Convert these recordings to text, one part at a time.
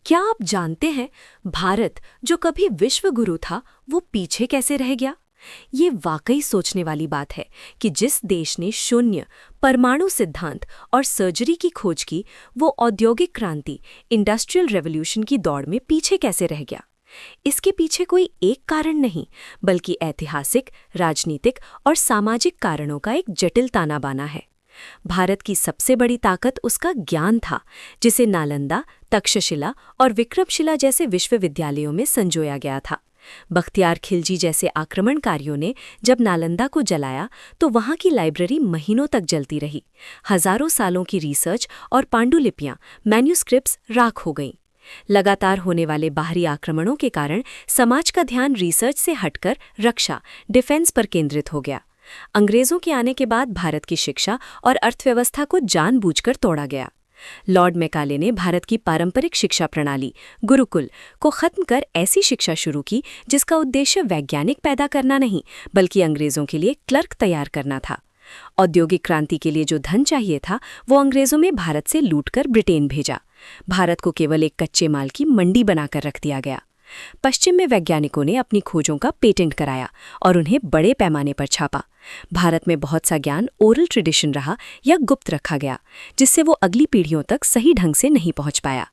क्या आप जानते हैं भारत जो कभी विश्व गुरु था वो पीछे कैसे रह गया। ये वाकई सोचने वाली बात है कि जिस देश ने शून्य परमाणु सिद्धांत और सर्जरी की खोज की वो औद्योगिक क्रांति इंडस्ट्रियल रेवोल्यूशन की दौड़ में पीछे कैसे रह गया। इसके पीछे कोई एक कारण नहीं बल्कि ऐतिहासिक, राजनीतिक और सामाजिक कारणों का एक जटिल ताना बाना है। भारत की सबसे बड़ी ताकत उसका ज्ञान था, जिसे नालंदा, तक्षशिला और विक्रमशिला जैसे विश्वविद्यालयों में संजोया गया था। बख्तियार खिलजी जैसे आक्रमणकारियों ने जब नालंदा को जलाया तो वहां की लाइब्रेरी महीनों तक जलती रही। हजारों सालों की रिसर्च और पांडुलिपियां, मैन्यूस्क्रिप्ट्स राख हो गईं। लगातार होने वाले बाहरी आक्रमणों के कारण समाज का ध्यान रिसर्च से हटकर रक्षा, डिफेंस पर केंद्रित हो गया। अंग्रेजों के आने के बाद भारत की शिक्षा और अर्थव्यवस्था को जानबूझकर तोड़ा गया। लॉर्ड मैकाले ने भारत की पारंपरिक शिक्षा प्रणाली गुरुकुल को खत्म कर ऐसी शिक्षा शुरू की जिसका उद्देश्य वैज्ञानिक पैदा करना नहीं बल्कि अंग्रेजों के लिए क्लर्क तैयार करना था। औद्योगिक क्रांति के लिए जो धन चाहिए था वो अंग्रेजों में भारत से लूटकर ब्रिटेन भेजा। भारत को केवल एक कच्चे माल की मंडी बनाकर रख दिया गया। पश्चिम में वैज्ञानिकों ने अपनी खोजों का पेटेंट कराया और उन्हें बड़े पैमाने पर छापा। भारत में बहुत सा ज्ञान ओरल ट्रेडिशन रहा या गुप्त रखा गया, जिससे वो अगली पीढ़ियों तक सही ढंग से नहीं पहुंच पाया।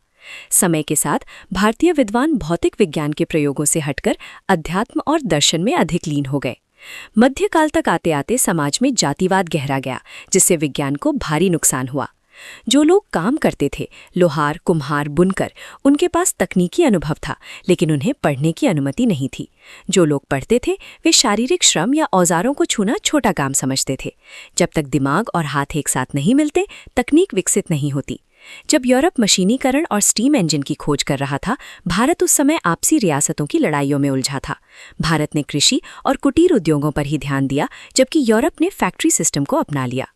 समय के साथ भारतीय विद्वान भौतिक विज्ञान के प्रयोगों से हटकर अध्यात्म और दर्शन में अधिक लीन हो गए। मध्यकाल तक आते आते समाज में जातिवाद गहरा गया, जिससे विज्ञान को भारी नुकसान हुआ। जो लोग काम करते थे, लोहार, कुम्हार, बुनकर, उनके पास तकनीकी अनुभव था लेकिन उन्हें पढ़ने की अनुमति नहीं थी। जो लोग पढ़ते थे वे शारीरिक श्रम या औजारों को छूना छोटा काम समझते थे। जब तक दिमाग और हाथ एक साथ नहीं मिलते, तकनीक विकसित नहीं होती। जब यूरोप मशीनीकरण और स्टीम इंजन की खोज कर रहा था, भारत उस समय आपसी रियासतों की लड़ाइयों में उलझा था। भारत ने कृषि और कुटीर उद्योगों पर ही ध्यान दिया, जबकि यूरोप ने फैक्ट्री सिस्टम को अपना लिया।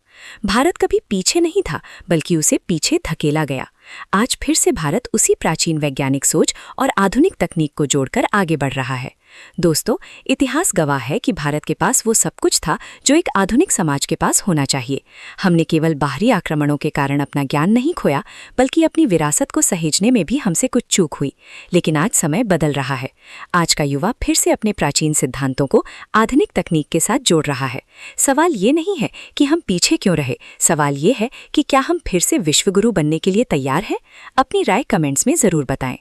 भारत कभी पीछे नहीं था बल्कि उसे पीछे धकेला गया। आज फिर से भारत उसी प्राचीन वैज्ञानिक सोच और आधुनिक तकनीक को जोड़कर आगे बढ़ रहा है। दोस्तों, इतिहास गवाह है कि भारत के पास वो सब कुछ था जो एक आधुनिक समाज के पास होना चाहिए। हमने केवल बाहरी आक्रमणों के कारण अपना ज्ञान नहीं खोया बल्कि अपनी विरासत को सहेजने में भी हमसे कुछ चूक हुई। लेकिन आज समय बदल रहा है। आज का युवा फिर से अपने प्राचीन सिद्धांतों को आधुनिक तकनीक के साथ जोड़ रहा है। सवाल ये नहीं है कि हम पीछे क्यों रहे, सवाल ये है कि क्या हम फिर से विश्वगुरु बनने के लिए तैयार हैं? अपनी राय कमेंट्स में ज़रूर बताएं।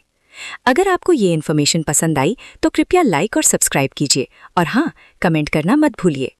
अगर आपको ये इन्फॉर्मेशन पसंद आई तो कृपया लाइक और सब्सक्राइब कीजिए और हाँ, कमेंट करना मत भूलिए।